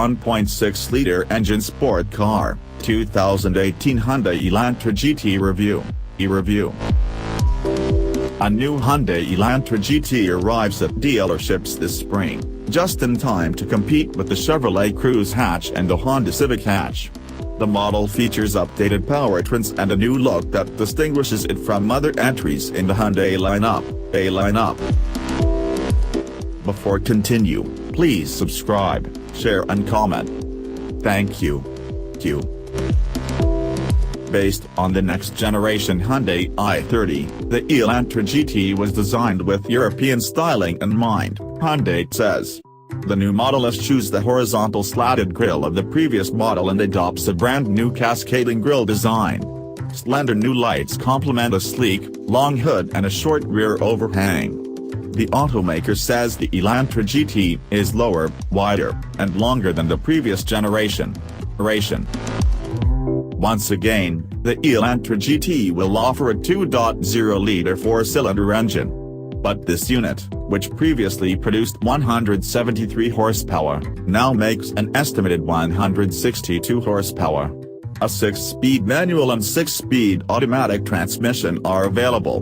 1.6-liter engine sport car, 2018 Hyundai Elantra GT review. A new Hyundai Elantra GT arrives at dealerships this spring, just in time to compete with the Chevrolet Cruze hatch and the Honda Civic hatch. The model features updated powertrains and a new look that distinguishes it from other entries in the Hyundai lineup. Before continue, please subscribe, share and comment. Thank you. Based on the next-generation Hyundai i30, the Elantra GT was designed with European styling in mind, Hyundai says. The new model eschews the horizontal slatted grille of the previous model and adopts a brand-new cascading grille design. Slender new lights complement a sleek, long hood and a short rear overhang. The automaker says the Elantra GT is lower, wider, and longer than the previous generation. Once again, the Elantra GT will offer a 2.0-liter four-cylinder engine. But this unit, which previously produced 173 horsepower, now makes an estimated 162 horsepower. A 6-speed manual and 6-speed automatic transmission are available.